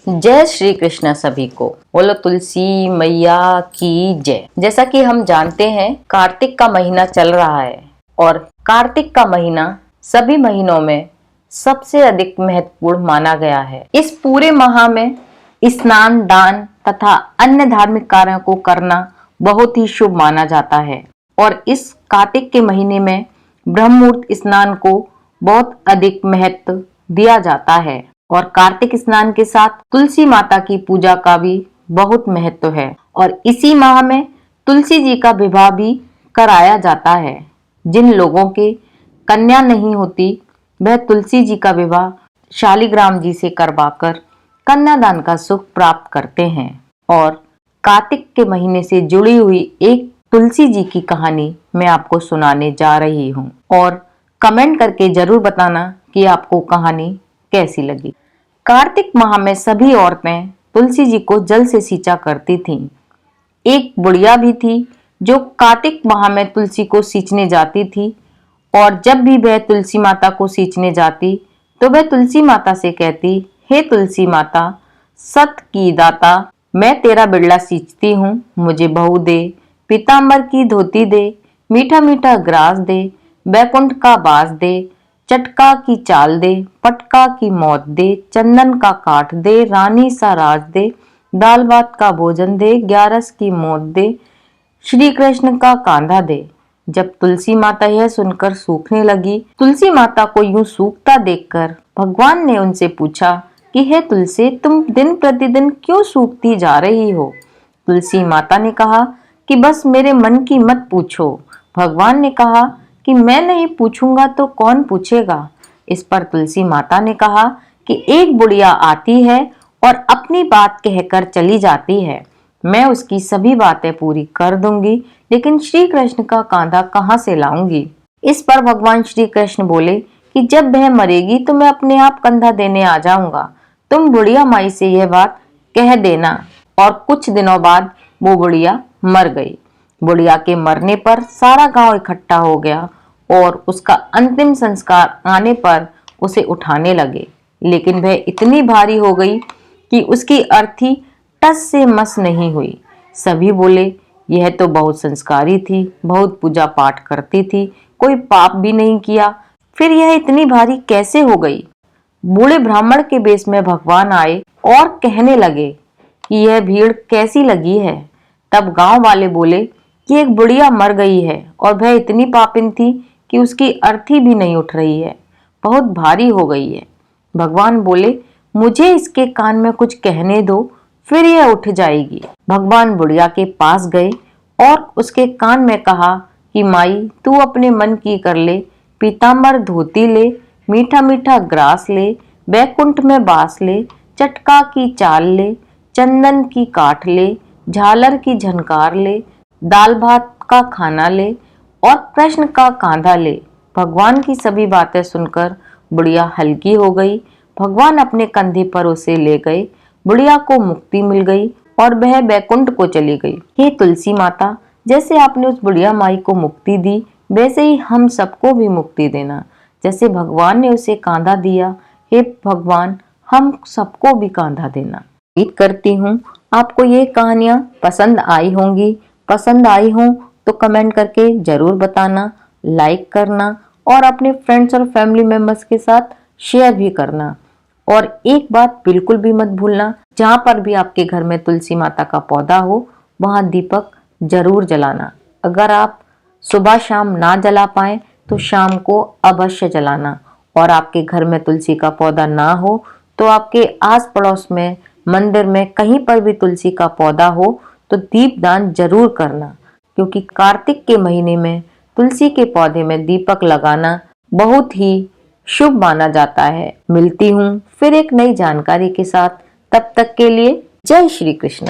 जय श्री कृष्ण सभी को। बोलो तुलसी मैया की जय। जैसा कि हम जानते हैं कार्तिक का महीना चल रहा है और कार्तिक का महीना सभी महीनों में सबसे अधिक महत्वपूर्ण माना गया है। इस पूरे माह में स्नान, दान तथा अन्य धार्मिक कार्यों को करना बहुत ही शुभ माना जाता है और इस कार्तिक के महीने में ब्रह्म मुहूर्त स्नान को बहुत अधिक महत्व दिया जाता है और कार्तिक स्नान के साथ तुलसी माता की पूजा का भी बहुत महत्व है और इसी माह में तुलसी जी का विवाह भी कराया जाता है। जिन लोगों के कन्या नहीं होती वह तुलसी जी का विवाह शालिग्राम जी से करवाकर कन्यादान का सुख प्राप्त करते हैं। और कार्तिक के महीने से जुड़ी हुई एक तुलसी जी की कहानी मैं आपको सुनाने जा रही हूँ और कमेंट करके जरूर बताना कि आपको कहानी कैसी लगी। कार्तिक माह में सभी औरतें तुलसी जी को जल से सींचा करती थीं। एक बुढ़िया भी थी जो कार्तिक माह में तुलसी को सींचने जाती थी और जब भी वह तुलसी माता को सींचने जाती तो वह तुलसी माता से कहती, हे तुलसी माता, सत की दाता, मैं तेरा बिड़ला सींचती हूँ, मुझे बहू दे, पीतांबर की धोती दे, मीठा मीठा ग्रास दे, बैकुंठ का बास दे, चटका की चाल दे, पटका की मौत दे, चंदन का काठ दे, रानी सा राज दे, दाल भात का भोजन दे, ग्यारस की मौत दे, श्री कृष्ण का कांधा दे। जब तुलसी माता यह सुनकर सूखने लगी, तुलसी माता को यूं सूखता देखकर भगवान ने उनसे पूछा कि हे तुलसी, तुम दिन प्रतिदिन क्यों सूखती जा रही हो? तुलसी माता ने कहा कि बस मेरे मन की मत पूछो। भगवान ने कहा कि मैं नहीं पूछूंगा तो कौन पूछेगा? इस पर तुलसी माता ने कहा कि एक बुढ़िया आती है और अपनी बात कहकर चली जाती है, मैं उसकी सभी बातें पूरी कर दूंगी, लेकिन श्री कृष्ण का कांधा कहाँ से लाऊंगी? इस पर भगवान श्री कृष्ण बोले कि जब वह मरेगी तो मैं अपने आप कंधा देने आ जाऊंगा, तुम बुढ़िया माई से यह बात कह देना। और कुछ दिनों बाद वो बुढ़िया मर गई। बुढ़िया के मरने पर सारा गांव इकट्ठा हो गया और उसका अंतिम संस्कार आने पर उसे उठाने लगे, लेकिन वह इतनी भारी हो गई कि उसकी अर्थी टस से मस नहीं हुई। सभी बोले, यह तो बहुत संस्कारी थी, बहुत पूजा पाठ करती थी, कोई पाप भी नहीं किया, फिर यह इतनी भारी कैसे हो गई? बूढ़े ब्राह्मण के वेश में भगवान आए और कहने लगे कि यह भीड़ कैसी लगी है? तब गांव वाले बोले कि एक बुढ़िया मर गई है और वह इतनी पापिन थी कि उसकी अर्थी भी नहीं उठ रही है, बहुत भारी हो गई है। भगवान बोले, मुझे इसके कान में कुछ कहने दो, फिर यह उठ जाएगी। भगवान बुढ़िया के पास गए और उसके कान में कहा कि माई, तू अपने मन की कर ले, पीतांबर धोती ले, मीठा मीठा ग्रास ले, बैकुंठ में बास ले, चटका की चाल ले, चंदन की काठ ले, झालर की झनकार ले, दाल भात का खाना ले और कृष्ण का कांधा ले। भगवान की सभी बातें सुनकर बुढ़िया हल्की हो गई। भगवान अपने कंधे पर उसे ले गए, बुढ़िया को मुक्ति मिल गई और वह बैकुंठ को चली गई। हे तुलसी माता, जैसे आपने उस बुढ़िया माई को मुक्ति दी, वैसे ही हम सबको भी मुक्ति देना। जैसे भगवान ने उसे कांधा दिया, हे भगवान, हम सबको भी कांधा देना। उम्मीद करती हूँ आपको ये कहानियाँ पसंद आई होंगी। पसंद आई हो तो कमेंट करके जरूर बताना, लाइक करना और अपने फ्रेंड्स और फैमिली मेंबर्स के साथ शेयर भी करना। और एक बात बिल्कुल भी मत भूलना, जहाँ पर भी आपके घर में तुलसी माता का पौधा हो वहाँ दीपक जरूर जलाना। अगर आप सुबह शाम ना जला पाए तो शाम को अवश्य जलाना। और आपके घर में तुलसी का पौधा ना हो तो आपके आस पड़ोस में, मंदिर में, कहीं पर भी तुलसी का पौधा हो तो दीपदान जरूर करना, क्योंकि कार्तिक के महीने में तुलसी के पौधे में दीपक लगाना बहुत ही शुभ माना जाता है। मिलती हूँ फिर एक नई जानकारी के साथ, तब तक के लिए जय श्री कृष्ण।